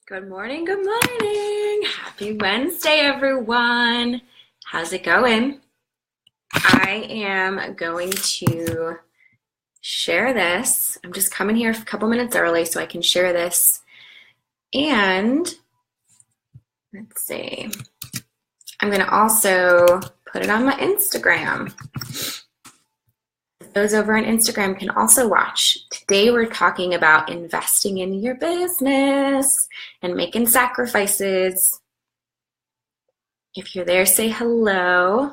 Good morning, good morning. Happy Wednesday, everyone. How's it going? I am going to share this. I'm just coming here a couple minutes early so I can share this. And let's see. I'm going to also put it on my Instagram. Those over on Instagram can also watch. Today we're talking about investing in your business and making sacrifices. If you're there, say hello.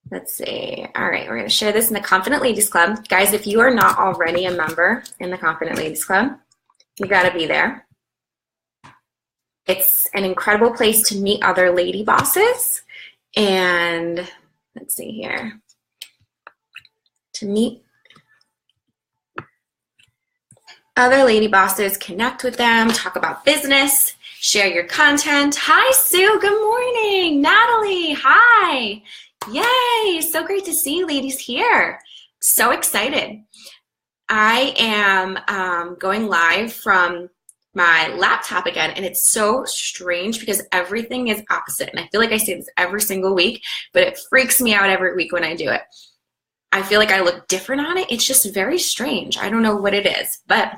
Let's see. All right, we're going to share this in the Confident Ladies Club. Guys, if you are not already a member in the Confident Ladies Club, you got to be there. It's an incredible place to meet other lady bosses. And let's see here. To meet other lady bosses, connect with them, talk about business, share your content. Hi, Sue. Good morning. Natalie. Hi. Yay. So great to see you ladies here. So excited. I am going live from my laptop again, and it's so strange because everything is opposite. And I feel like I say this every single week, but it freaks me out every week when I do it. I feel like I look different on it. It's just very strange. I don't know what it is, but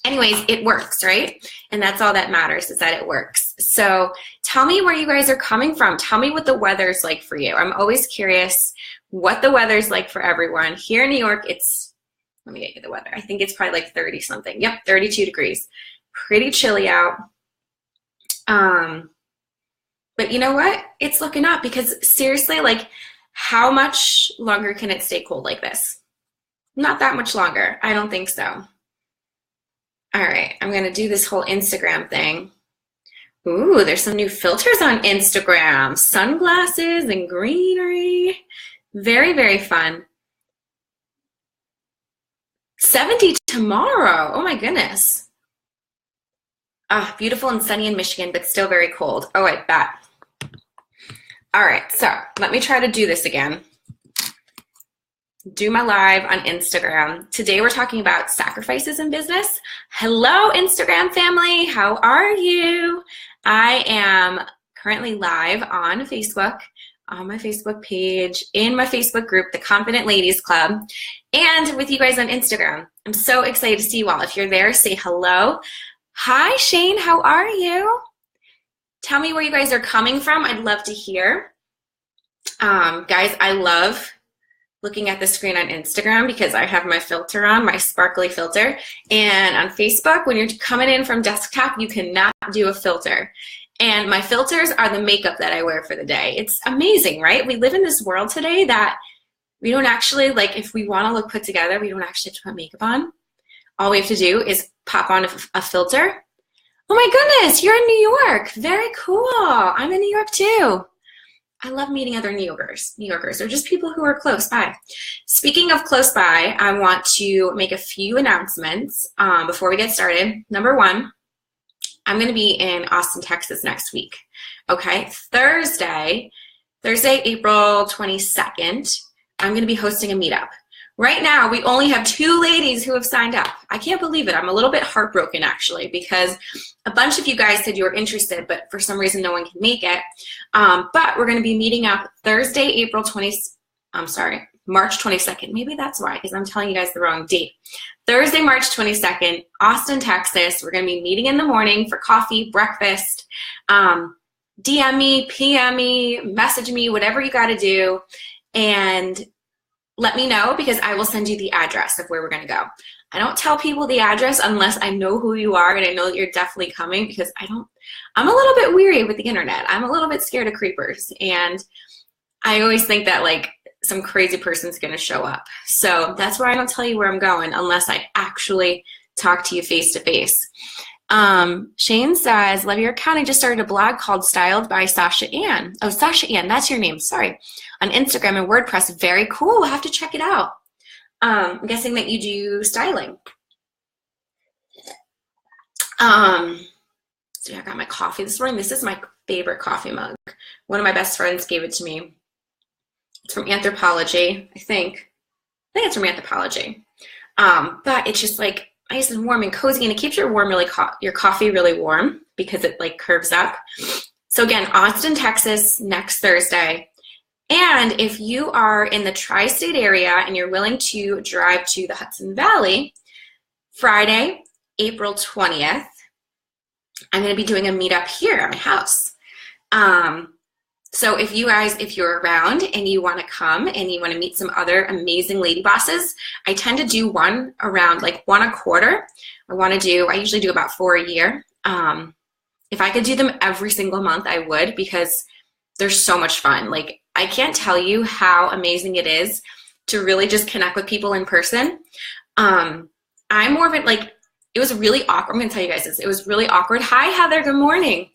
anyways, it works, right? And that's all that matters is that it works. So tell me where you guys are coming from. Tell me what the weather's like for you. I'm always curious what the weather's like for everyone. Here in New York, let me get you the weather. I think it's probably like 30 something. Yep, 32 degrees. Pretty chilly out. But you know what? It's looking up because seriously, like, how much longer can it stay cold like this? Not that much longer. I don't think so. All right, I'm going to do this whole Instagram thing. Ooh, there's some new filters on Instagram. Sunglasses and greenery. Very, very fun. 70 tomorrow. Oh my goodness. Ah, beautiful and sunny in Michigan, but still very cold. Oh, I bet. All right, so let me try to do this again. Do my live on Instagram. Today we're talking about sacrifices in business. Hello, Instagram family. How are you? I am currently live on Facebook, on my Facebook page, in my Facebook group, the Confident Ladies Club, and with you guys on Instagram. I'm so excited to see you all. If you're there, say hello. Hi, Shane. How are you? Tell me where you guys are coming from. I'd love to hear. Guys, I love looking at the screen on Instagram because I have my filter on, my sparkly filter. And on Facebook, when you're coming in from desktop, you cannot do a filter. And my filters are the makeup that I wear for the day. It's amazing, right? We live in this world today that we don't actually, like, if we want to look put together, we don't actually have to put makeup on. All we have to do is pop on a filter. Oh my goodness, you're in New York. Very cool. I'm in New York too. I love meeting other New Yorkers, or just people who are close by. Speaking of close by, I want to make a few announcements before we get started. Number one, I'm going to be in Austin, Texas next week. Okay, Thursday, April 22nd, I'm going to be hosting a meetup. Right now, we only have 2 ladies who have signed up. I can't believe it. I'm a little bit heartbroken, actually, because a bunch of you guys said you were interested, but for some reason, no one can make it. But we're going to be meeting up Thursday, March 22nd. Maybe that's why, because I'm telling you guys the wrong date. Thursday, March 22nd, Austin, Texas. We're going to be meeting in the morning for coffee, breakfast. DM me, PM me, message me, whatever you got to do. And let me know because I will send you the address of where we're going to go. I don't tell people the address unless I know who you are and I know that you're definitely coming because I'm a little bit weary with the internet. I'm a little bit scared of creepers. And I always think that like some crazy person's going to show up. So that's why I don't tell you where I'm going unless I actually talk to you face to face. Shane says, love your account. I just started a blog called Styled by Sasha Ann. Oh, Sasha Ann, that's your name. Sorry. On Instagram and WordPress. Very cool. We'll have to check it out. I'm guessing that you do styling. So I got my coffee this morning. This is my favorite coffee mug. One of my best friends gave it to me. It's from Anthropologie, I think. I think it's from Anthropologie. But it's just like nice and warm and cozy, and it keeps your your coffee really warm because it like curves up. So again, Austin, Texas, next Thursday. And if you are in the tri-state area and you're willing to drive to the Hudson Valley, Friday, April 20th, I'm going to be doing a meetup here at my house. So if you're around and you want to come and you want to meet some other amazing lady bosses, I tend to do one around like one a quarter. I usually do about 4 a year. If I could do them every single month, I would, because they're so much fun. Like, I can't tell you how amazing it is to really just connect with people in person. I'm more of it, like, it was really awkward. I'm going to tell you guys this. It was really awkward. Hi, Heather. Good morning.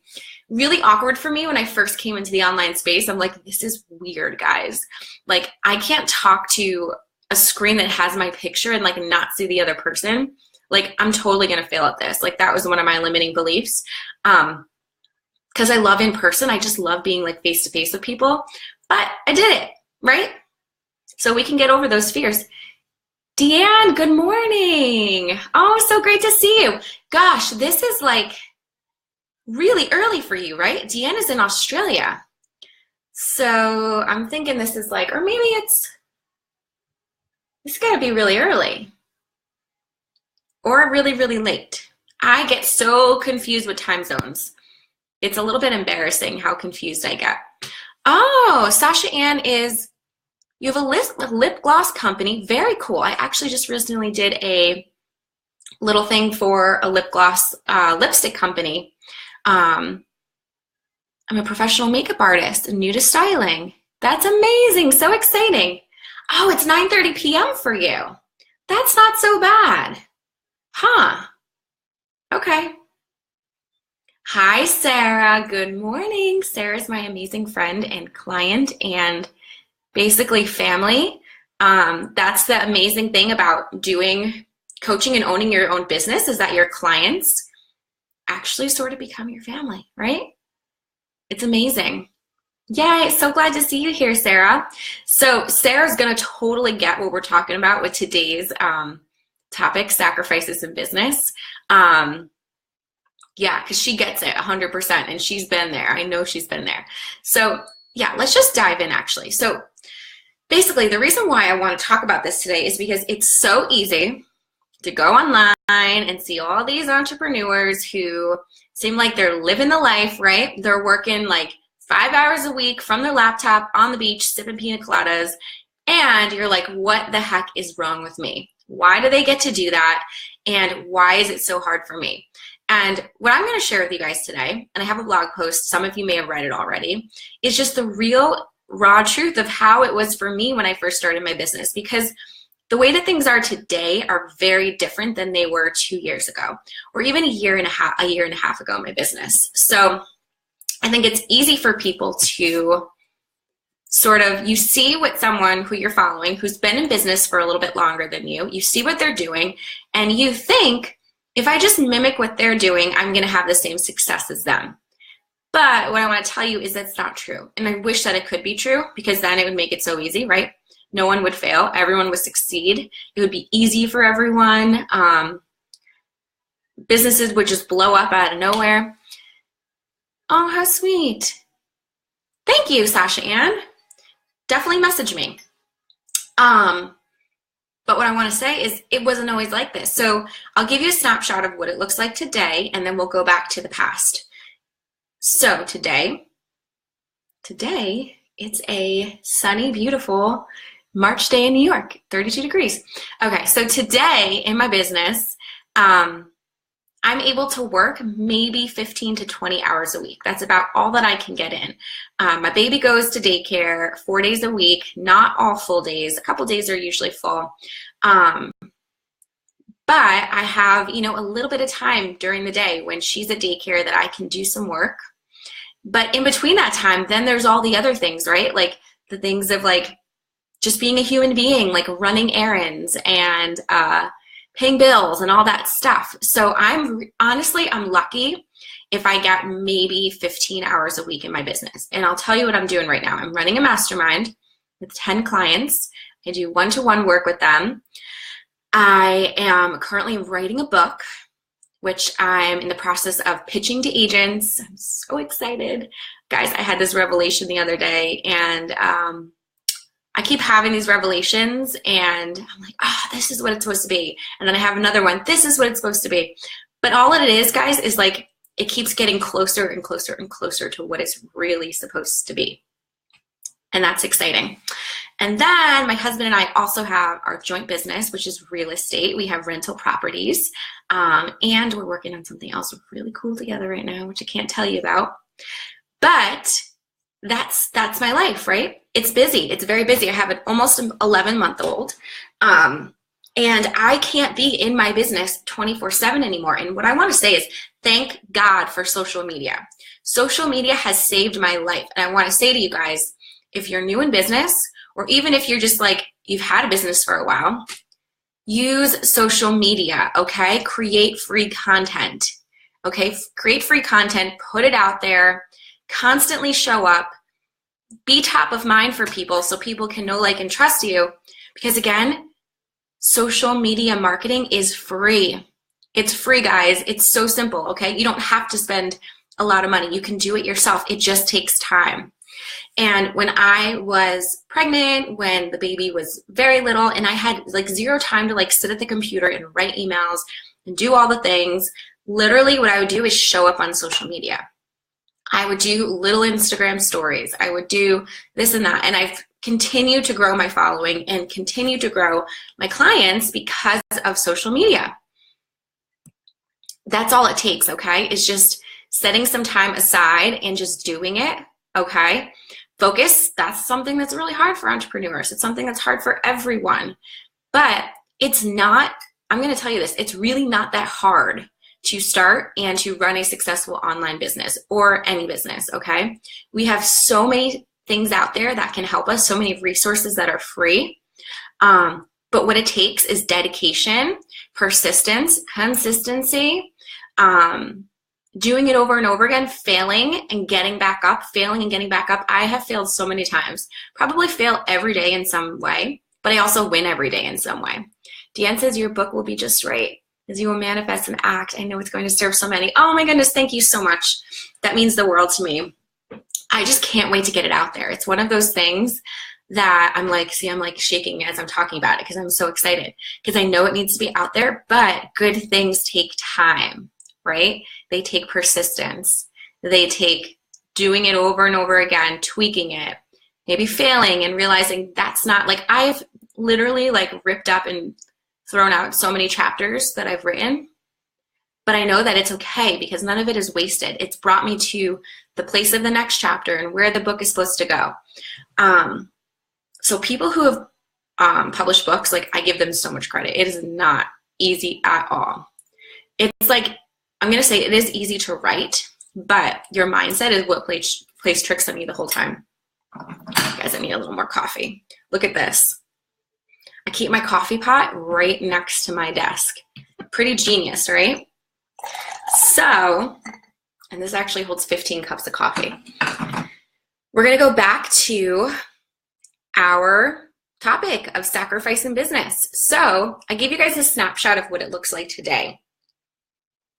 Really awkward for me when I first came into the online space. I'm like, this is weird, guys. Like, I can't talk to a screen that has my picture and like not see the other person. Like, I'm totally going to fail at this. Like, that was one of my limiting beliefs. Because I love in person. I just love being like face to face with people. But I did it, right? So we can get over those fears. Deanne, good morning. Oh, so great to see you. Gosh, this is like really early for you, right? Deanne is in Australia. So I'm thinking this is like, or maybe it's gotta be really early or really, really late. I get so confused with time zones. It's a little bit embarrassing how confused I get. Oh, Sasha Ann you have a lip gloss company. Very cool. I actually just recently did a little thing for a lip gloss lipstick company. I'm a professional makeup artist and new to styling. That's amazing. So exciting. Oh, it's 9:30 p.m. for you. That's not so bad. Huh. Okay. Hi, Sarah. Good morning. Sarah's my amazing friend and client and basically family. That's the amazing thing about doing coaching and owning your own business, is that your clients actually sort of become your family, right? It's amazing. Yay, so glad to see you here, Sarah. So Sarah's gonna totally get what we're talking about with today's topic, sacrifices in business. Yeah, because she gets it 100% and she's been there. I know she's been there. So yeah, let's just dive in actually. So basically the reason why I want to talk about this today is because it's so easy to go online and see all these entrepreneurs who seem like they're living the life, right? They're working like 5 hours a week from their laptop on the beach, sipping pina coladas. And you're like, what the heck is wrong with me? Why do they get to do that? And why is it so hard for me? And what I'm going to share with you guys today, and I have a blog post, some of you may have read it already, is just the real raw truth of how it was for me when I first started my business. Because the way that things are today are very different than they were 2 years ago, or even a year and a half ago in my business. So I think it's easy for people to sort of, you see what someone who you're following, who's been in business for a little bit longer than you see what they're doing, and you think, if I just mimic what they're doing, I'm going to have the same success as them. But what I want to tell you is that's not true. And I wish that it could be true, because then it would make it so easy, right? No one would fail. Everyone would succeed. It would be easy for everyone. Businesses would just blow up out of nowhere. Oh, how sweet. Thank you, Sasha Ann. Definitely message me. But what I want to say is it wasn't always like this. So I'll give you a snapshot of what it looks like today, and then we'll go back to the past. So today it's a sunny, beautiful March day in New York, 32 degrees. Okay, so today in my business, I'm able to work maybe 15 to 20 hours a week. That's about all that I can get in. My baby goes to daycare 4 days a week, not all full days. A couple days are usually full. But I have, a little bit of time during the day when she's at daycare that I can do some work. But in between that time, then there's all the other things, right? Like the things of like just being a human being, like running errands and paying bills and all that stuff. So I'm lucky if I get maybe 15 hours a week in my business. And I'll tell you what I'm doing right now. I'm running a mastermind with 10 clients. I do one-to-one work with them. I am currently writing a book, which I'm in the process of pitching to agents. I'm so excited. Guys, I had this revelation the other day, and I keep having these revelations, and I'm like, this is what it's supposed to be. And then I have another one, this is what it's supposed to be. But all it is, guys, is like it keeps getting closer and closer and closer to what it's really supposed to be. And that's exciting. And then my husband and I also have our joint business, which is real estate. We have rental properties, and we're working on something else really cool together right now, which I can't tell you about. But that's my life, right? It's busy. It's very busy. I have an almost 11-month-old, and I can't be in my business 24/7 anymore. And what I want to say is thank God for social media. Social media has saved my life. And I want to say to you guys, if you're new in business, or even if you're just like, you've had a business for a while, use social media, okay? Create free content, okay? Create free content, put it out there, constantly show up, be top of mind for people so people can know, like, and trust you. Because again, social media marketing is free. It's free, guys. It's so simple, okay? You don't have to spend a lot of money. You can do it yourself. It just takes time. And when I was pregnant, when the baby was very little, and I had like zero time to like sit at the computer and write emails and do all the things, literally what I would do is show up on social media. I would do little Instagram stories. I would do this and that. And I've continued to grow my following and continue to grow my clients because of social media. That's all it takes, okay? It's just setting some time aside and just doing it, okay? Focus, that's something that's really hard for entrepreneurs. It's something that's hard for everyone. But it's not, I'm going to tell you this, it's really not that hard to start and to run a successful online business or any business, okay? We have so many things out there that can help us, so many resources that are free. But what it takes is dedication, persistence, consistency, doing it over and over again, failing and getting back up, failing and getting back up. I have failed so many times, probably fail every day in some way, but I also win every day in some way. Deanne says your book will be just right as you will manifest and act. I know it's going to serve so many. Oh my goodness, thank you so much. That means the world to me. I just can't wait to get it out there. It's one of those things that I'm like, see, I'm like shaking as I'm talking about it because I'm so excited because I know it needs to be out there, but good things take time, right? They take persistence. They take doing it over and over again, tweaking it, maybe failing and realizing that's not, like, I've literally like ripped up and thrown out so many chapters that I've written, but I know that it's okay because none of it is wasted. It's brought me to the place of the next chapter and where the book is supposed to go. So people who have published books, like, I give them so much credit. It is not easy at all. It's like, I'm going to say it is easy to write, but your mindset is what plays tricks on you the whole time. Guys, I need a little more coffee. Look at this. I keep my coffee pot right next to my desk. Pretty genius, right? So, and this actually holds 15 cups of coffee. We're going to go back to our topic of sacrifice in business. So I gave you guys a snapshot of what it looks like today.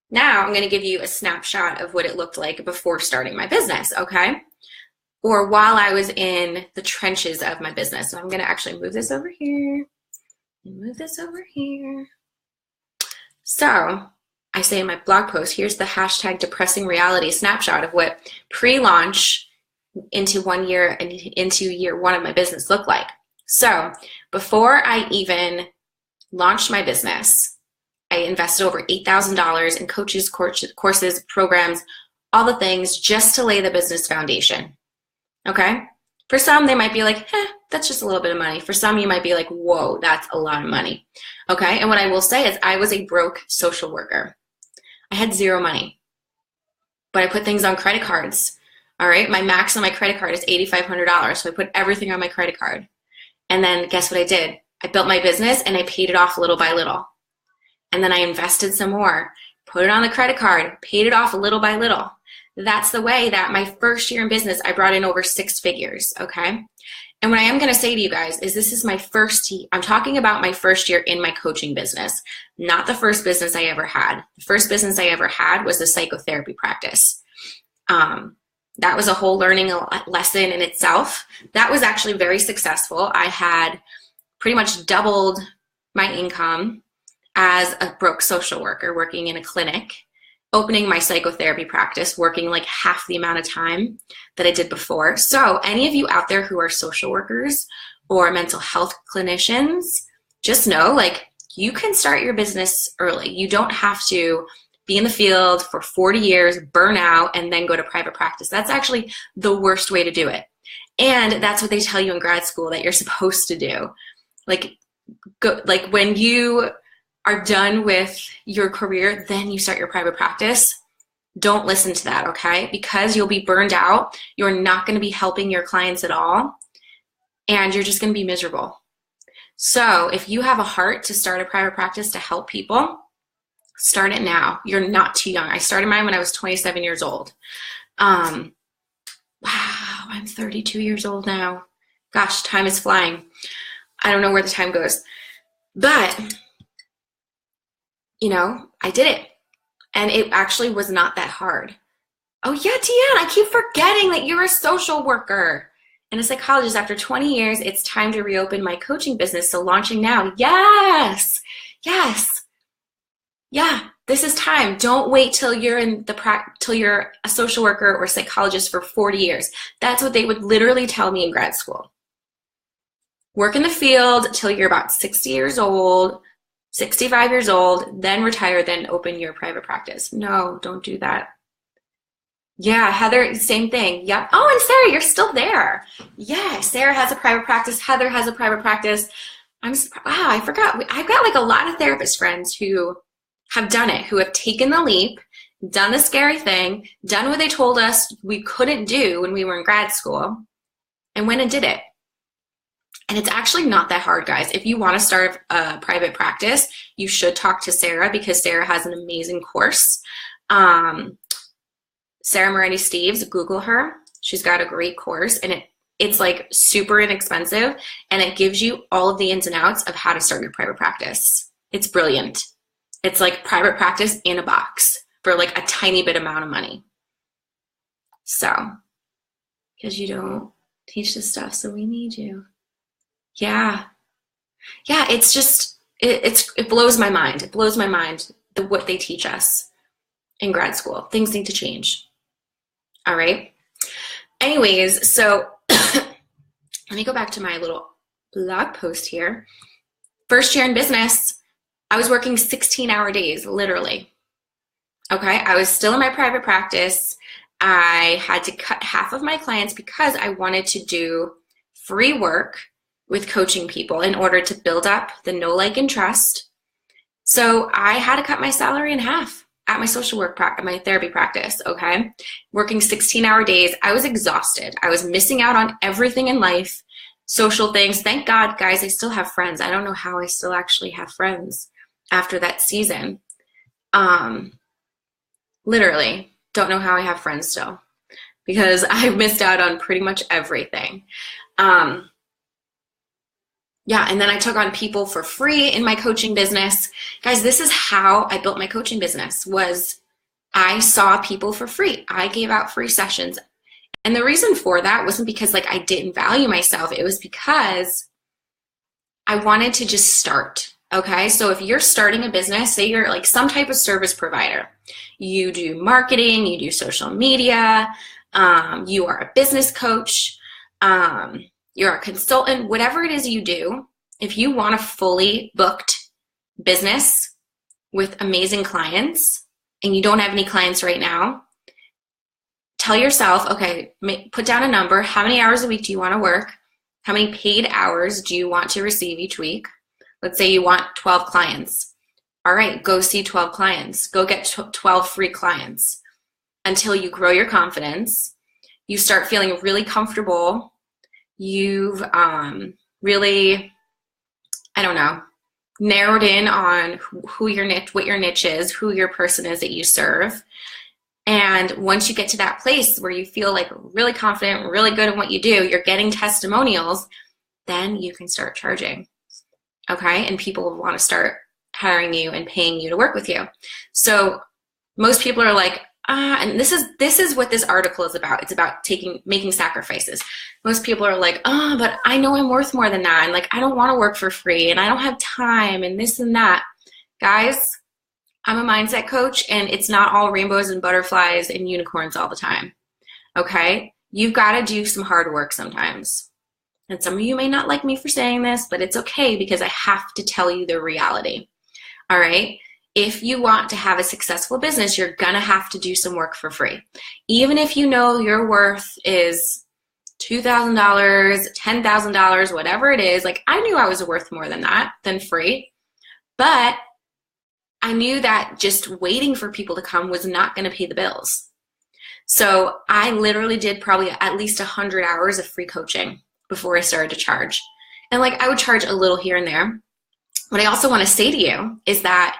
Now I'm going to give you a snapshot of what it looked like before starting my business, okay? Or while I was in the trenches of my business. So I'm going to actually move this over here and move this over here. So I say in my blog post, here's the hashtag depressing reality snapshot of what pre-launch into 1 year and into year one of my business looked like. So before I even launched my business, I invested over $8,000 in coaches, courses, programs, all the things just to lay the business foundation, okay? For some, they might be like, that's just a little bit of money. For some, you might be like, whoa, that's a lot of money, okay? And what I will say is I was a broke social worker. I had zero money, but I put things on credit cards, all right? My max on my credit card is $8,500, so I put everything on my credit card. And then guess what I did? I built my business and I paid it off little by little. And then I invested some more, put it on the credit card, paid it off little by little. That's the way that my first year in business, I brought in over 6 figures, okay? And what I am going to say to you guys is this is my first, I'm talking about my first year in my coaching business, not the first business I ever had. The first business I ever had was a psychotherapy practice. That was a whole learning lesson in itself. That was actually very successful. I had pretty much doubled my income as a broke social worker working in a clinic, opening my psychotherapy practice, working like half the amount of time that I did before. So any of you out there who are social workers or mental health clinicians, just know like you can start your business early. You don't have to be in the field for 40 years, burn out, and then go to private practice. That's actually the worst way to do it. And that's what they tell you in grad school that you're supposed to do. Like when you are done with your career, then you start your private practice. Don't listen to that, okay? Because you'll be burned out. You're not going to be helping your clients at all, and you're just going to be miserable. So if you have a heart to start a private practice to help people, start it now. You're not too young. I started mine when I was 27 years old. Wow, I'm 32 years old now. Gosh, time is flying. I don't know where the time goes. But, you know, I did it. And it actually was not that hard. Oh yeah, Deanne, I keep forgetting that you're a social worker and a psychologist. After 20 years, it's time to reopen my coaching business. So launching now. Yes, yes. Yeah, this is time. Don't wait till you're till you're a social worker or psychologist for 40 years. That's what they would literally tell me in grad school. Work in the field till you're about 60 years old, 65 years old, then retire, then open your private practice. No, don't do that. Yeah, Heather, same thing. Yep. Oh, and Sarah, you're still there. Yeah, Sarah has a private practice. Heather has a private practice. Wow, I forgot. I've got like a lot of therapist friends who have done it, who have taken the leap, done the scary thing, done what they told us we couldn't do when we were in grad school, and went and did it. And it's actually not that hard, guys. If you want to start a private practice, you should talk to Sarah because Sarah has an amazing course. Sarah Moretti Steves, Google her. She's got a great course, and it's like super inexpensive, and it gives you all of the ins and outs of how to start your private practice. It's brilliant. It's like private practice in a box for like a tiny bit amount of money. So, because you don't teach this stuff, so we need you. Yeah. Yeah, it's just, it blows my mind. It blows my mind what they teach us in grad school. Things need to change. All right. Anyways, so let me go back to my little blog post here. First year in business, I was working 16-hour days, literally. Okay, I was still in my private practice. I had to cut half of my clients because I wanted to do free work with coaching people in order to build up the know, like, and trust. So I had to cut my salary in half at my social work my therapy practice, okay? Working 16-hour days, I was exhausted. I was missing out on everything in life, social things. Thank God, guys, I still have friends. I don't know how I still actually have friends after that season. Literally, don't know how I have friends still because I missed out on pretty much everything. Yeah, and then I took on people for free in my coaching business. Guys, this is how I built my coaching business, was I saw people for free. I gave out free sessions. And the reason for that wasn't because like I didn't value myself. It was because I wanted to just start, okay? So if you're starting a business, say you're like some type of service provider, you do marketing, you do social media, you are a business coach, you're a consultant, whatever it is you do, if you want a fully booked business with amazing clients and you don't have any clients right now, tell yourself, okay, put down a number. How many hours a week do you want to work? How many paid hours do you want to receive each week? Let's say you want 12 clients. All right, go see 12 clients. Go get 12 free clients until you grow your confidence. You start feeling really comfortable. You've really, I don't know, narrowed in on who your niche, what your niche is, who your person is that you serve. And once you get to that place where you feel like really confident, really good at what you do, you're getting testimonials, then you can start charging. Okay? And people will want to start hiring you and paying you to work with you. So most people are like, and this is what this article is about. It's about making sacrifices. Most people are like, but I know I'm worth more than that. And like, I don't want to work for free and I don't have time and this and that. Guys, I'm a mindset coach and it's not all rainbows and butterflies and unicorns all the time. Okay? You've got to do some hard work sometimes. And some of you may not like me for saying this, but it's okay because I have to tell you the reality. All right? If you want to have a successful business, you're going to have to do some work for free. Even if you know your worth is $2,000, $10,000, whatever it is, like I knew I was worth more than that, than free. But I knew that just waiting for people to come was not going to pay the bills. So I literally did probably at least 100 hours of free coaching before I started to charge. And like I would charge a little here and there. What I also want to say to you is that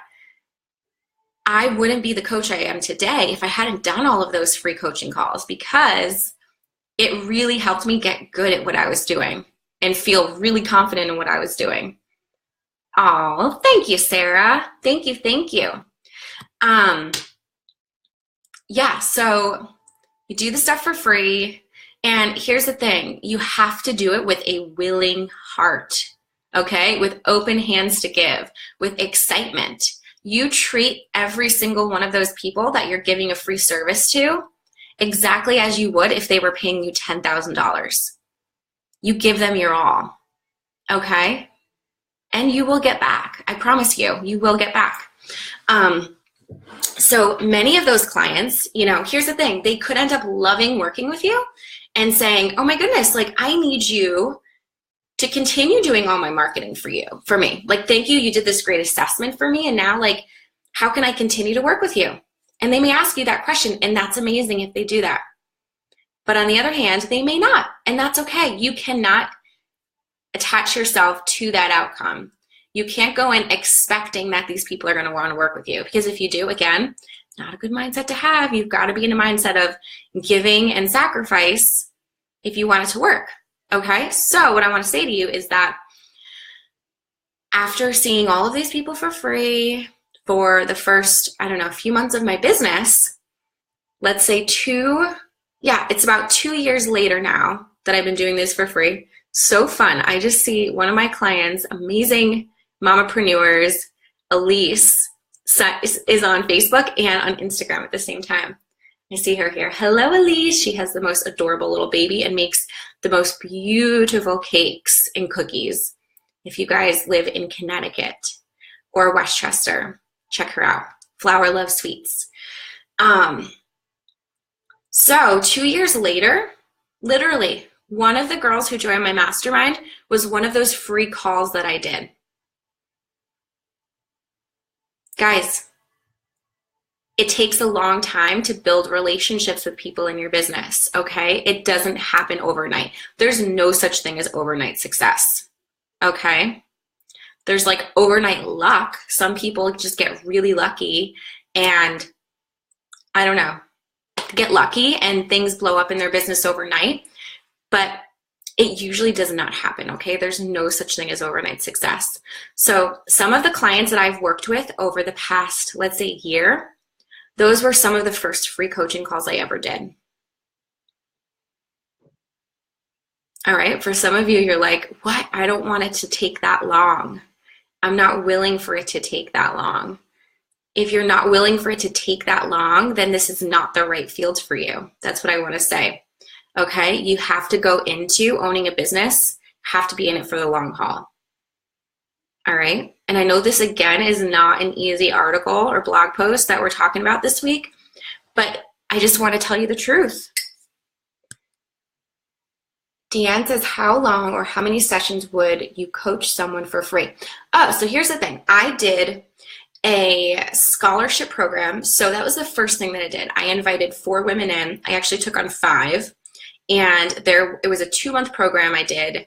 I wouldn't be the coach I am today if I hadn't done all of those free coaching calls, because it really helped me get good at what I was doing and feel really confident in what I was doing. Oh, thank you, Sarah. Thank you. Thank you. Yeah, so you do the stuff for free. And here's the thing. You have to do it with a willing heart, okay? With open hands to give, with excitement. You treat every single one of those people that you're giving a free service to exactly as you would if they were paying you $10,000. You give them your all, okay? And you will get back. I promise you, you will get back. So many of those clients, here's the thing. They could end up loving working with you and saying, oh my goodness, like I need you to continue doing all my marketing for me. Like, thank you, you did this great assessment for me. And now like, how can I continue to work with you? And they may ask you that question, and that's amazing if they do that. But on the other hand, they may not, and that's okay. You cannot attach yourself to that outcome. You can't go in expecting that these people are going to want to work with you, because if you do, again, not a good mindset to have. You've got to be in a mindset of giving and sacrifice if you want it to work. Okay, so what I want to say to you is that after seeing all of these people for free for the first, few months of my business, let's say it's about 2 years later now that I've been doing this for free. So fun. I just see one of my clients, amazing mamapreneurs, Elise, is on Facebook and on Instagram at the same time. I see her here. Hello, Elise. She has the most adorable little baby and makes the most beautiful cakes and cookies. If you guys live in Connecticut or Westchester, check her out. Flower Love Sweets. So 2 years later, literally, one of the girls who joined my mastermind was one of those free calls that I did. Guys, it takes a long time to build relationships with people in your business, okay? It doesn't happen overnight. There's no such thing as overnight success, okay? There's like overnight luck. Some people just get really lucky and, get lucky and things blow up in their business overnight, but it usually does not happen, okay? There's no such thing as overnight success. So some of the clients that I've worked with over the past, let's say, year, those were some of the first free coaching calls I ever did. All right, for some of you, you're like, what? I don't want it to take that long. I'm not willing for it to take that long. If you're not willing for it to take that long, then this is not the right field for you. That's what I want to say. Okay, you have to go into owning a business, have to be in it for the long haul. All right, and I know this again is not an easy article or blog post that we're talking about this week, but I just want to tell you the truth. Deanne says, how long or how many sessions would you coach someone for free? Oh, so here's the thing. I did a scholarship program. So that was the first thing that I did. I invited 4 women in. I actually took on 5. And it was a 2-month program I did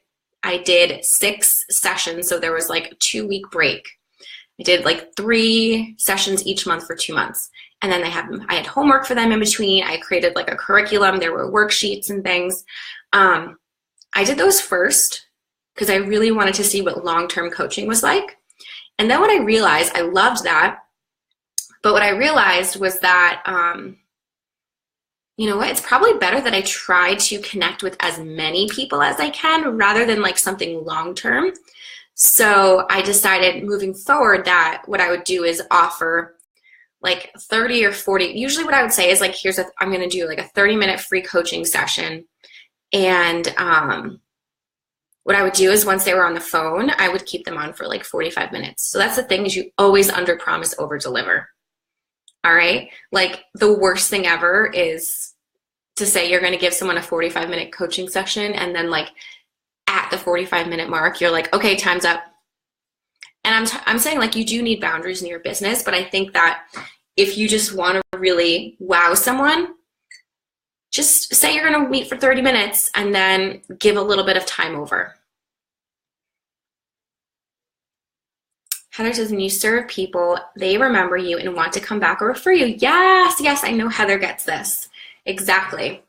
6 sessions. So there was like a 2-week break. I did like 3 sessions each month for 2 months. And then I had homework for them in between. I created like a curriculum. There were worksheets and things. I did those first because I really wanted to see what long-term coaching was like. And then what I realized, I loved that. But what I realized was that, you know what, it's probably better that I try to connect with as many people as I can rather than like something long-term. So I decided moving forward that what I would do is offer like 30 or 40. Usually what I would say is like, I'm going to do like a 30-minute free coaching session. And what I would do is once they were on the phone, I would keep them on for like 45 minutes. So that's the thing, is you always under promise, over deliver. All right. Like the worst thing ever is to say you're going to give someone a 45-minute coaching session, and then like at the 45-minute mark, you're like, okay, time's up. And I'm saying like you do need boundaries in your business, but I think that if you just want to really wow someone, just say you're going to meet for 30 minutes and then give a little bit of time over. Heather says, when you serve people, they remember you and want to come back or refer you. Yes, I know Heather gets this. Exactly.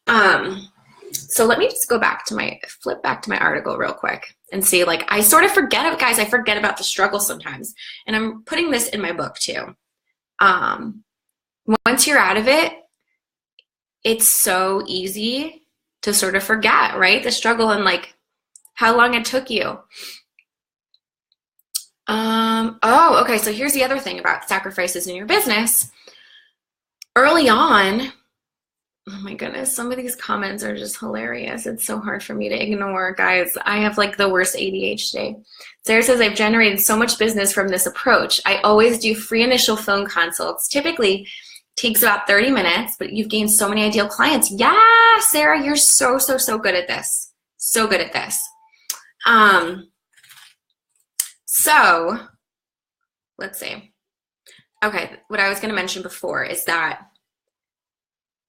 So let me just flip back to my article real quick and see, like, I sort of forget it, guys. I forget about the struggle sometimes. And I'm putting this in my book too. Once you're out of it, it's so easy to sort of forget, right? The struggle and like how long it took you. Okay, so here's the other thing about sacrifices in your business. Early on, oh my goodness, some of these comments are just hilarious. It's so hard for me to ignore, guys. I have like the worst ADHD. Sarah says, I've generated so much business from this approach. I always do free initial phone consults. Typically takes about 30 minutes, but you've gained so many ideal clients. Yeah, Sarah, you're so good at this. So good at this. So let's see. Okay, what I was going to mention before is that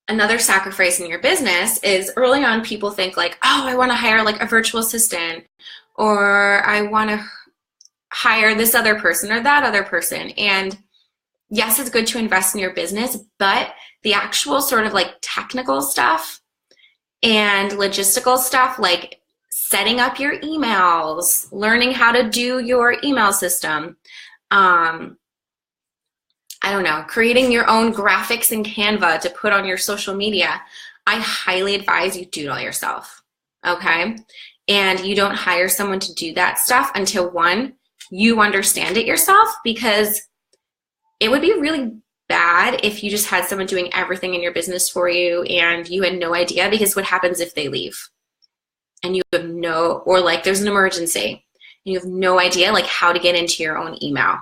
another sacrifice in your business is early on people think like, oh, I want to hire like a virtual assistant, or I want to hire this other person or that other person. And yes, it's good to invest in your business, but the actual sort of like technical stuff and logistical stuff, like setting up your emails, learning how to do your email system, I don't know, creating your own graphics in Canva to put on your social media, I highly advise you do it all yourself, okay? And you don't hire someone to do that stuff until, one, you understand it yourself, because it would be really bad if you just had someone doing everything in your business for you and you had no idea, because what happens if they leave? And you have or like there's an emergency and you have no idea like how to get into your own email.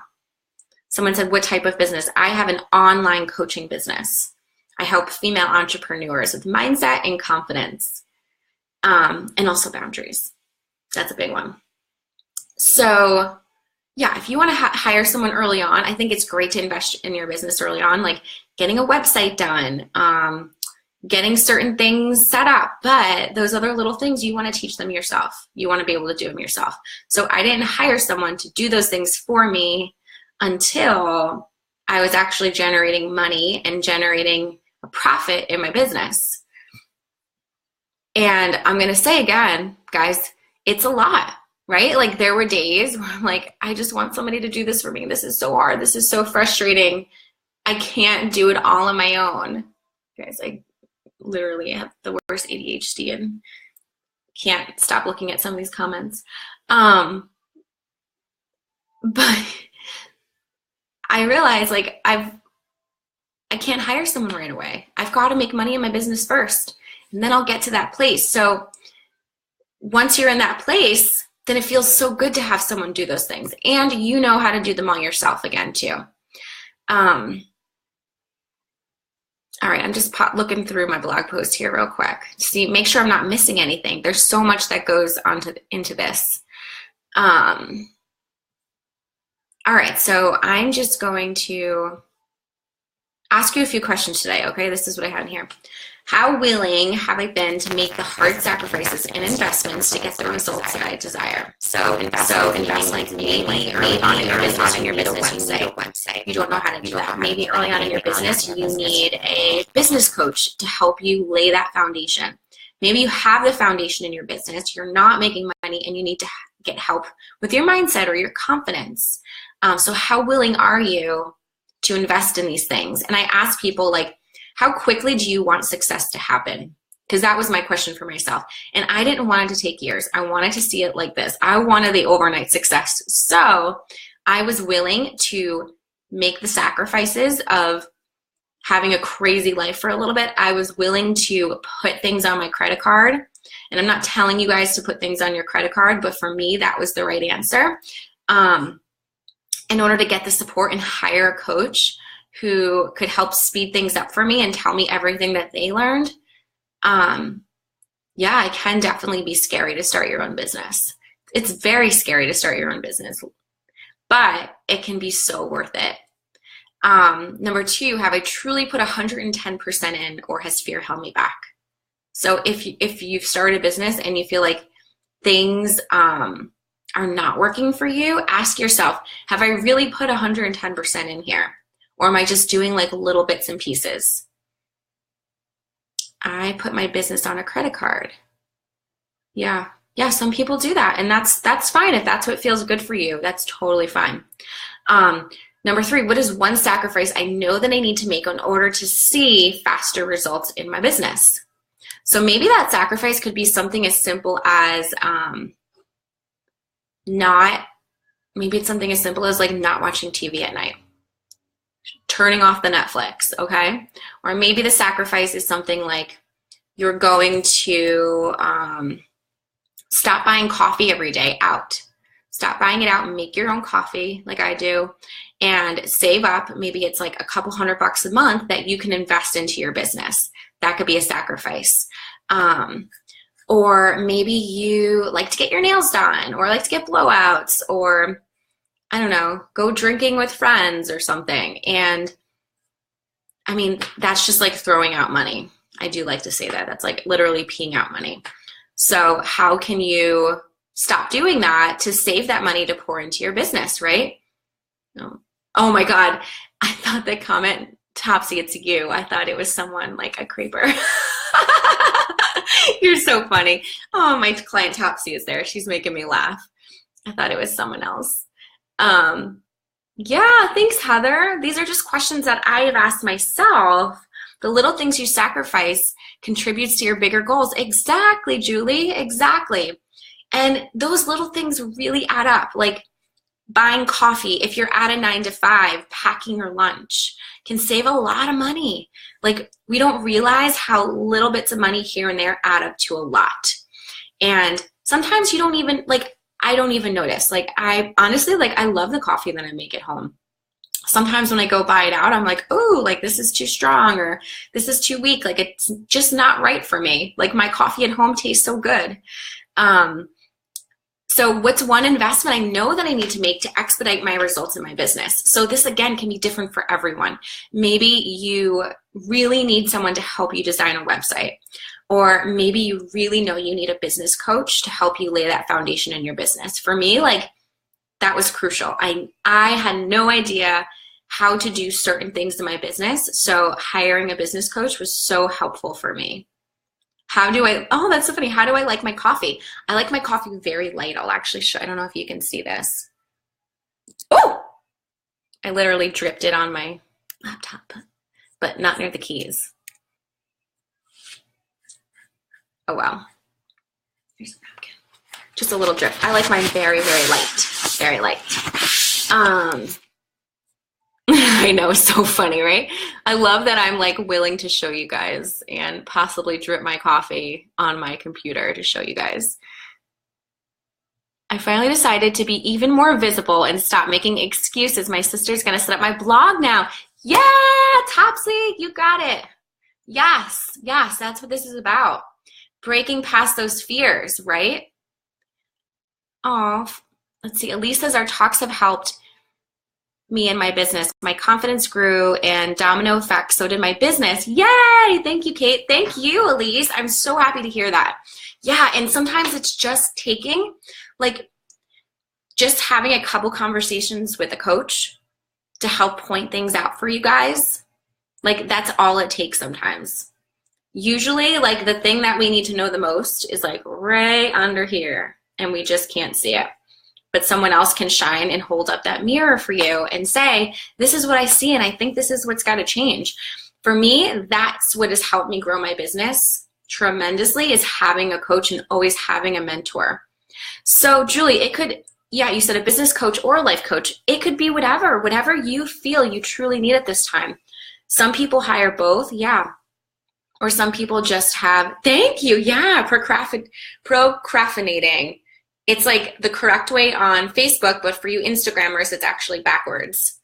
Someone said, what type of business? I have an online coaching business. I help female entrepreneurs with mindset and confidence, and also boundaries. That's a big one. So yeah, if you want to hire someone early on, I think it's great to invest in your business early on, like getting a website done, getting certain things set up. But those other little things, you want to teach them yourself. You want to be able to do them yourself. So I didn't hire someone to do those things for me until I was actually generating money and generating a profit in my business. And I'm going to say again, guys, it's a lot, right? Like there were days where I'm like, I just want somebody to do this for me. This is so hard. This is so frustrating. I can't do it all on my own. Guys, I literally have the worst ADHD and can't stop looking at some of these comments. But I realized like I can't hire someone right away. I've got to make money in my business first, and then I'll get to that place. So once you're in that place, then it feels so good to have someone do those things, and you know how to do them all yourself again too. All right, I'm just looking through my blog post here real quick to see, make sure I'm not missing anything. There's so much that goes into this. All right, so I'm just going to ask you a few questions today, okay? This is what I had in here. How willing have I been to make the hard sacrifices and investments to get the results that I desire? So investments, maybe early on in your business, you need a website. You don't know how to do that. Maybe early on in your business, you need a business coach to help you lay that foundation. Maybe you have the foundation in your business, you're not making money, and you need to get help with your mindset or your confidence. So how willing are you to invest in these things? And I ask people, like, how quickly do you want success to happen? Because that was my question for myself. And I didn't want it to take years. I wanted to see it like this. I wanted the overnight success. So I was willing to make the sacrifices of having a crazy life for a little bit. I was willing to put things on my credit card. And I'm not telling you guys to put things on your credit card, but for me, that was the right answer. In order to get the support and hire a coach who could help speed things up for me and tell me everything that they learned. Yeah, it can definitely be scary to start your own business. It's very scary to start your own business, but it can be so worth it. Number 2, have I truly put 110% in, or has fear held me back? So if you've started a business and you feel like things are not working for you, ask yourself, have I really put 110% in here? Or am I just doing like little bits and pieces? I put my business on a credit card. Yeah, some people do that, and that's fine. If that's what feels good for you, that's totally fine. Number 3, what is one sacrifice I know that I need to make in order to see faster results in my business? So maybe that sacrifice could be something as simple as maybe it's something as simple as like not watching TV at night, turning off the Netflix, okay? Or maybe the sacrifice is something like you're going to stop buying coffee every day out. Stop buying it out and make your own coffee like I do, and save up. Maybe it's like a couple $100 a month that you can invest into your business. That could be a sacrifice. Or maybe you like to get your nails done, or like to get blowouts, or I don't know, go drinking with friends or something. And I mean, that's just like throwing out money. I do like to say that. That's like literally peeing out money. So how can you stop doing that to save that money to pour into your business, right? Oh my God. I thought the comment, Topsy, it's you. I thought it was someone like a creeper. You're so funny. Oh, my client Topsy is there. She's making me laugh. I thought it was someone else. Yeah, thanks, Heather. These are just questions that I have asked myself. The little things you sacrifice contributes to your bigger goals. Exactly, Julie, exactly. And those little things really add up. Like buying coffee, if you're at a 9 to 5, packing your lunch can save a lot of money. Like we don't realize how little bits of money here and there add up to a lot. And sometimes you don't even, like, I don't even notice. Like I honestly, like I love the coffee that I make at home. Sometimes when I go buy it out, I'm like, oh, like this is too strong, or this is too weak. Like it's just not right for me. Like my coffee at home tastes so good. So what's one investment I know that I need to make to expedite my results in my business? So this again can be different for everyone. Maybe you really need someone to help you design a website. Or maybe you really know you need a business coach to help you lay that foundation in your business. For me, like that was crucial. I had no idea how to do certain things in my business. So hiring a business coach was so helpful for me. Oh, that's so funny. How do I like my coffee? I like my coffee very light. I'll actually show, I don't know if you can see this. Oh, I literally dripped it on my laptop, but not near the keys. Oh, wow. Here's a napkin. Just a little drip. I like mine very, very light. Very light. I know, it's so funny, right? I love that I'm like willing to show you guys and possibly drip my coffee on my computer to show you guys. I finally decided to be even more visible and stop making excuses. My sister's gonna set up my blog now. Yeah, Topsy, you got it. Yes, that's what this is about. Breaking past those fears, right? Oh, let's see. Elise says our talks have helped me and my business. My confidence grew, and domino effect, so did my business. Yay! Thank you, Kate. Thank you, Elise. I'm so happy to hear that. Yeah, and sometimes it's just taking, like, just having a couple conversations with a coach to help point things out for you guys. Like, that's all it takes sometimes. Usually, like, the thing that we need to know the most is like right under here, and we just can't see it. But someone else can shine and hold up that mirror for you and say, this is what I see, and I think this is what's got to change. For me, that's what has helped me grow my business tremendously, is having a coach and always having a mentor. So Julie, it could, yeah, you said a business coach or a life coach. It could be whatever you feel you truly need at this time. Some people hire both, yeah. Or some people just have, thank you, yeah, procrastinating. It's like the correct way on Facebook, but for you Instagrammers, it's actually backwards.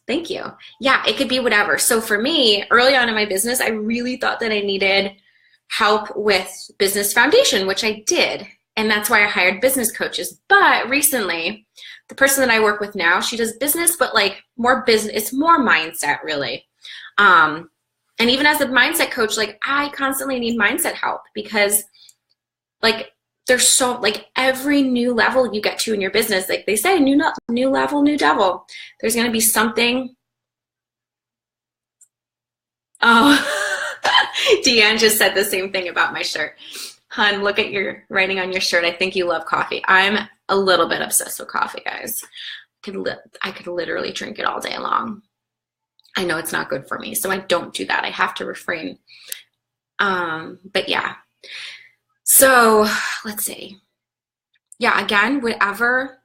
Thank you. Yeah, it could be whatever. So for me, early on in my business, I really thought that I needed help with business foundation, which I did. And that's why I hired business coaches. But recently, the person that I work with now, she does business, but like more business, it's more mindset really. And even as a mindset coach, like I constantly need mindset help, because like there's so, like every new level you get to in your business, like they say, new level, new devil. There's going to be something. Oh, Deanne just said the same thing about my shirt. Hun, look at your writing on your shirt. I think you love coffee. I'm a little bit obsessed with coffee, guys. I could literally drink it all day long. I know it's not good for me, so I don't do that. I have to refrain. But yeah. So let's see. Yeah, again, whatever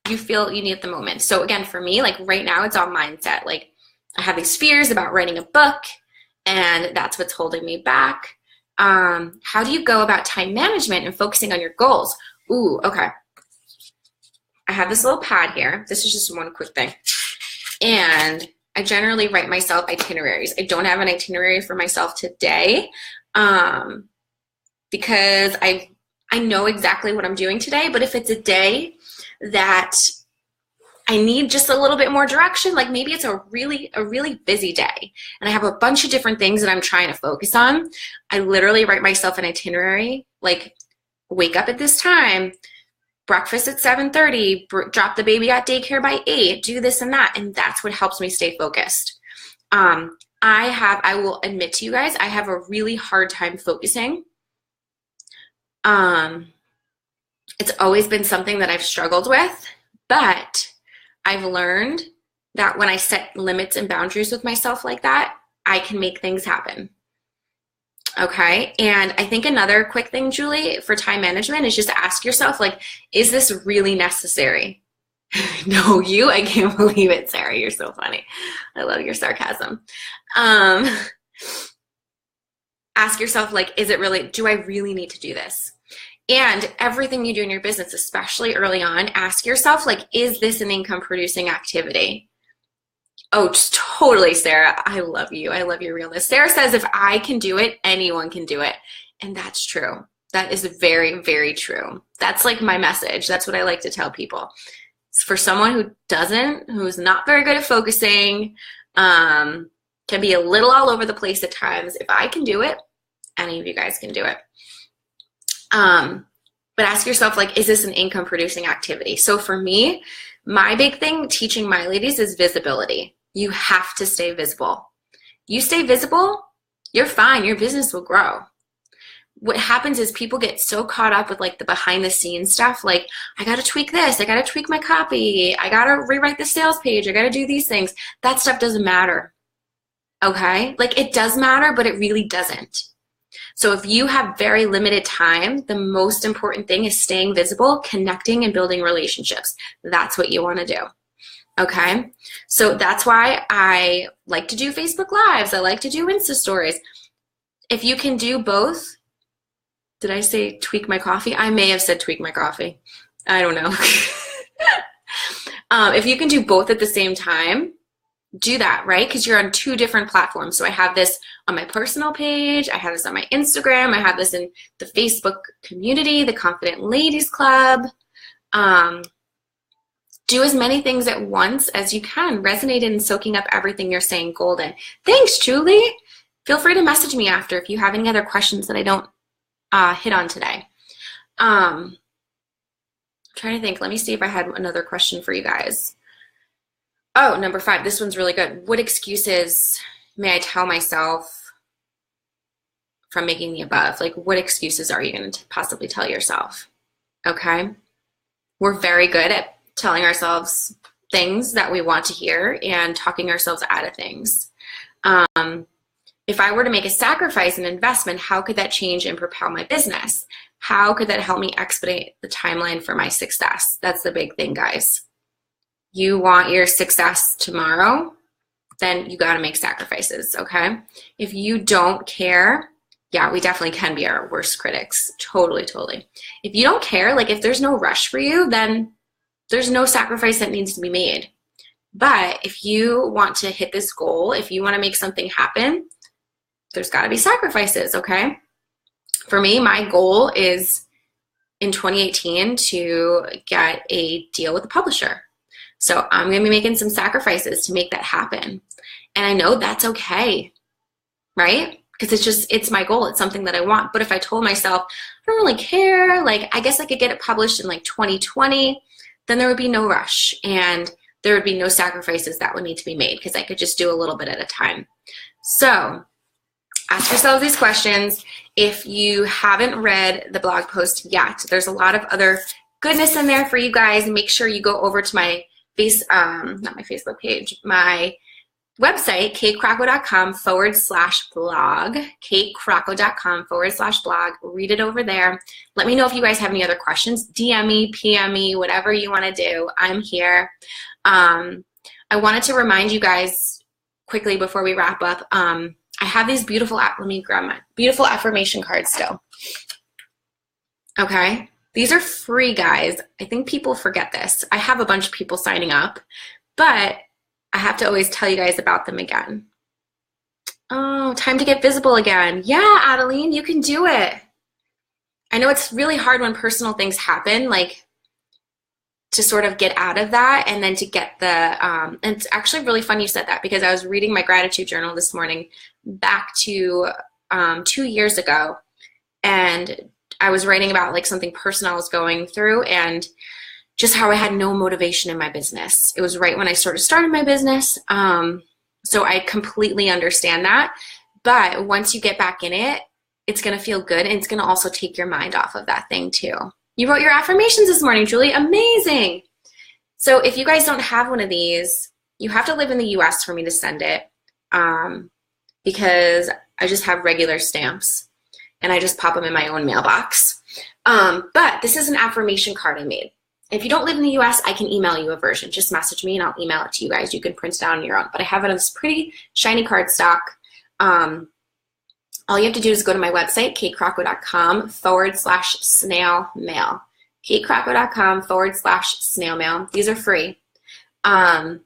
you feel you need at the moment. So again, for me, like right now, it's all mindset. Like I have these fears about writing a book, and that's what's holding me back. How do you go about time management and focusing on your goals? Ooh, okay. I have this little pad here. This is just one quick thing. And I generally write myself itineraries. I don't have an itinerary for myself today because I know exactly what I'm doing today. But if it's a day that I need just a little bit more direction, like maybe it's a really busy day and I have a bunch of different things that I'm trying to focus on, I literally write myself an itinerary, like wake up at this time, breakfast at 7:30, drop the baby at daycare by 8, do this and that, and that's what helps me stay focused. I will admit to you guys, I have a really hard time focusing. It's always been something that I've struggled with, but I've learned that when I set limits and boundaries with myself like that, I can make things happen. Okay, and I think another quick thing, Julie, for time management is just ask yourself, like, is this really necessary? No, I can't believe it, Sarah. You're so funny. I love your sarcasm. Ask yourself, like, do I really need to do this? And everything you do in your business, especially early on, ask yourself, like, is this an income producing activity? Oh, just totally, Sarah. I love you. I love your realness. Sarah says, if I can do it, anyone can do it. And that's true. That is very, very true. That's like my message. That's what I like to tell people. For someone who's not very good at focusing, can be a little all over the place at times. If I can do it, any of you guys can do it. But ask yourself, like, is this an income producing activity? So for me, my big thing teaching my ladies is visibility. You have to stay visible. You stay visible, you're fine. Your business will grow. What happens is people get so caught up with like the behind the scenes stuff. Like, I got to tweak this. I got to tweak my copy. I got to rewrite the sales page. I got to do these things. That stuff doesn't matter. Okay. Like, it does matter, but it really doesn't. So if you have very limited time, the most important thing is staying visible, connecting, and building relationships. That's what you want to do. Okay. So that's why I like to do Facebook Lives. I like to do Insta stories. If you can do both, did I say tweak my coffee? I may have said tweak my coffee. I don't know. If you can do both at the same time, do that, right? Because you're on 2 different platforms. So I have this on my personal page. I have this on my Instagram. I have this in the Facebook community, the Confident Ladies Club. Do as many things at once as you can. Resonate in soaking up everything you're saying, golden. Thanks, Julie. Feel free to message me after if you have any other questions that I don't hit on today. I'm trying to think. Let me see if I had another question for you guys. Oh, number 5. This one's really good. What excuses may I tell myself from making the above? Like, what excuses are you going to possibly tell yourself? Okay. We're very good at telling ourselves things that we want to hear and talking ourselves out of things. If I were to make a sacrifice and investment, how could that change and propel my business? How could that help me expedite the timeline for my success? That's the big thing, guys. You want your success tomorrow, then you got to make sacrifices, okay? If you don't care, yeah, we definitely can be our worst critics. Totally, totally. If you don't care, like if there's no rush for you, then there's no sacrifice that needs to be made. But if you want to hit this goal, if you want to make something happen, there's got to be sacrifices, okay? For me, my goal is in 2018 to get a deal with a publisher. So I'm going to be making some sacrifices to make that happen. And I know that's okay, right? Because it's my goal. It's something that I want. But if I told myself, I don't really care, like I guess I could get it published in like 2020, then there would be no rush and there would be no sacrifices that would need to be made because I could just do a little bit at a time. So ask yourselves these questions. If you haven't read the blog post yet, there's a lot of other goodness in there for you guys. Make sure you go over to my not my Facebook page, my website, katekrocko.com/blog, katekrocko.com/blog. Read it over there. Let me know if you guys have any other questions. DM me, PM me, whatever you want to do. I'm here. I wanted to remind you guys quickly before we wrap up. I have these beautiful, let me grab my beautiful affirmation cards still. Okay. These are free, guys. I think people forget this. I have a bunch of people signing up, but I have to always tell you guys about them again. Oh, time to get visible again. Yeah, Adeline, you can do it. I know it's really hard when personal things happen, like to sort of get out of that and then to get the, and it's actually really fun you said that because I was reading my gratitude journal this morning back to 2 years ago, and I was writing about like something personal I was going through and just how I had no motivation in my business. It was right when I started my business. So I completely understand that. But once you get back in it, it's going to feel good. And it's going to also take your mind off of that thing too. You wrote your affirmations this morning, Julie. Amazing. So if you guys don't have one of these, you have to live in the US for me to send it because I just have regular stamps and I just pop them in my own mailbox. But this is an affirmation card I made. If you don't live in the US, I can email you a version. Just message me and I'll email it to you guys. You can print it out on your own. But I have it on this pretty shiny cardstock. All you have to do is go to my website, katekrocko.com/snail mail. katekrocko.com/snail mail. These are free. And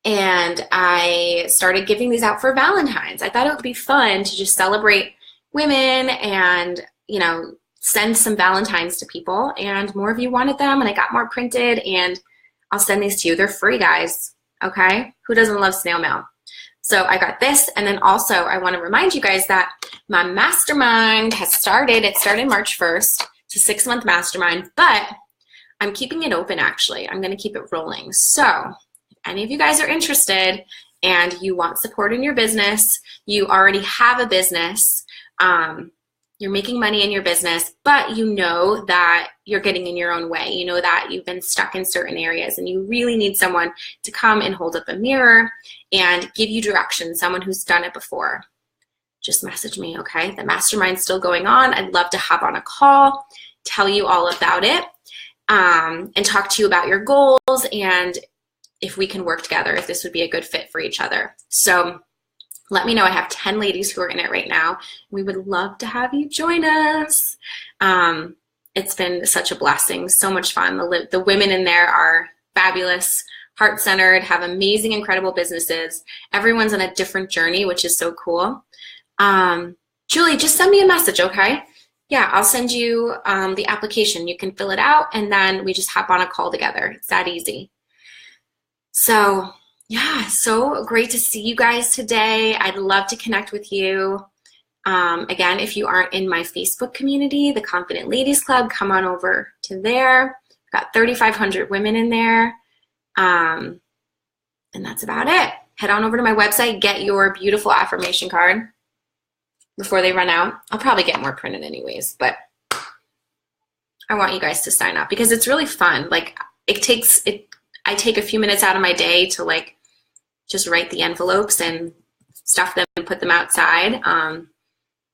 I started giving these out for Valentine's. I thought it would be fun to just celebrate women and, you know, send some Valentines to people, and more of you wanted them and I got more printed and I'll send these to you. They're free, guys. Okay. Who doesn't love snail mail? So I got this. And then also I want to remind you guys that my mastermind has started. It started March 1st. It's a 6-month mastermind, but I'm keeping it open actually. I'm going to keep it rolling. So if any of you guys are interested and you want support in your business, you already have a business, you're making money in your business, but you know that you're getting in your own way. You know that you've been stuck in certain areas and you really need someone to come and hold up a mirror and give you direction, someone who's done it before. Just message me, okay? The mastermind's still going on. I'd love to hop on a call, tell you all about it, and talk to you about your goals and if we can work together, if this would be a good fit for each other. So let me know. I have 10 ladies who are in it right now. We would love to have you join us. It's been such a blessing, so much fun. The women in there are fabulous, heart-centered, have amazing, incredible businesses. Everyone's on a different journey, which is so cool. Julie, just send me a message, okay? Yeah, I'll send you the application. You can fill it out, and then we just hop on a call together. It's that easy. So yeah, so great to see you guys today. I'd love to connect with you. Again, if you aren't in my Facebook community, the Confident Ladies Club, come on over to there. I've got 3,500 women in there. And that's about it. Head on over to my website, get your beautiful affirmation card before they run out. I'll probably get more printed anyways, but I want you guys to sign up because it's really fun. Like I take a few minutes out of my day to like just write the envelopes and stuff them and put them outside.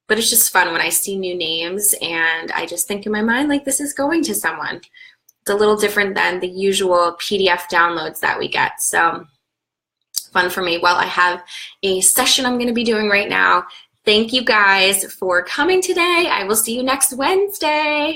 But it's just fun when I see new names and I just think in my mind, like, this is going to someone. It's a little different than the usual PDF downloads that we get. So fun for me. Well, I have a session I'm going to be doing right now. Thank you guys for coming today. I will see you next Wednesday.